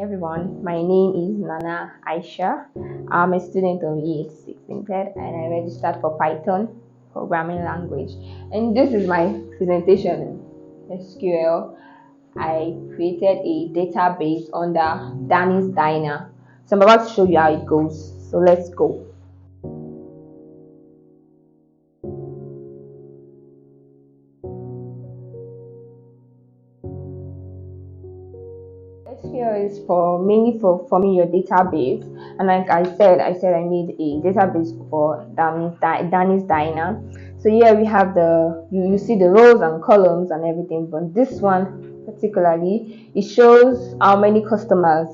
Everyone, my name is Nana Aisha. I'm a student of EH6 Limited and I registered for Python programming language. And this is my presentation in SQL. I created a database under Danny's Diner. So I'm about to show you how it goes. So let's go. SQL is mainly for forming your database, and like I made a database for Danny's Diner. So here we have you see the rows and columns and everything, but this one particularly, it shows how many customers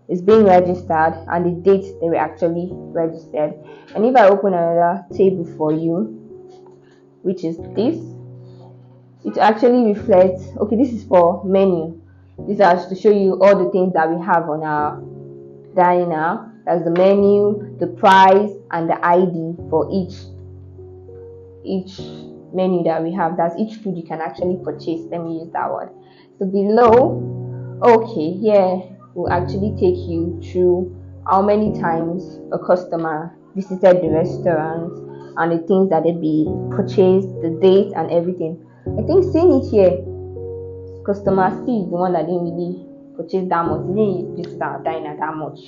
is being registered and the date they were actually registered. And if I open another table for you, which is this, it actually reflects, okay, this is for menu. This is to show you all the things that we have on our diner. That's the menu, the price, and the ID for each menu that we have. That's each food you can actually purchase. Let me use that word. So below, okay, here will actually take you through how many times a customer visited the restaurant and the things that they be purchased, the date and everything. I think seeing it here, customer C is the one that didn't really purchase that much. He didn't visit our diner that much.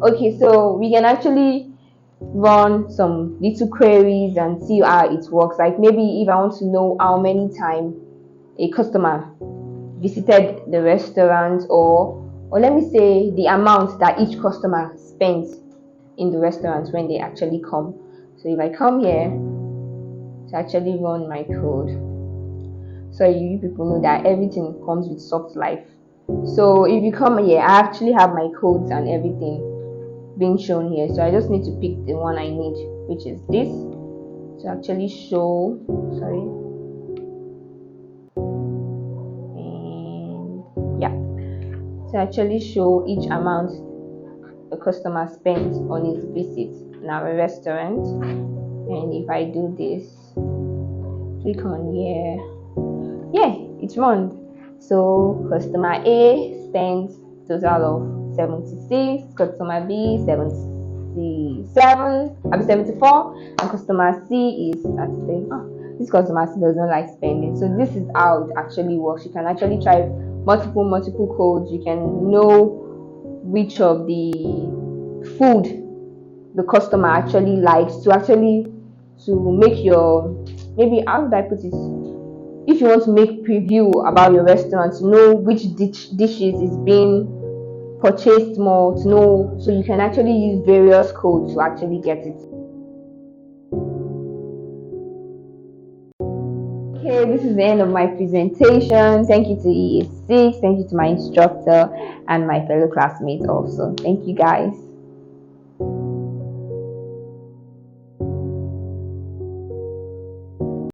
Okay, so we can actually run some little queries and see how it works. Like maybe if I want to know how many times a customer visited the restaurant, or let me say the amount that each customer spends in the restaurant when they actually come. So if I come here to actually run my code, so you people know that everything comes with soft life. So if you come here, I actually have my codes and everything being shown here. So I just need to pick the one I need, which is this, to actually show, and yeah, to actually show each amount the customer spent on his visit in our restaurant. And if I do this, click on here, yeah, it's run. So customer A spent total of 76, customer B 74, and customer C is at this customer C does not like spending. So this is how it actually works. You can actually try multiple codes. You can know which of the food the customer actually likes to make your, maybe how would I put it, if you want to make preview about your restaurant, to know which dishes is being purchased more, to know, so you can actually use various codes to actually get it. Okay, this is the end of my presentation. Thank you to EA6, thank you to my instructor and my fellow classmates also. Thank you guys.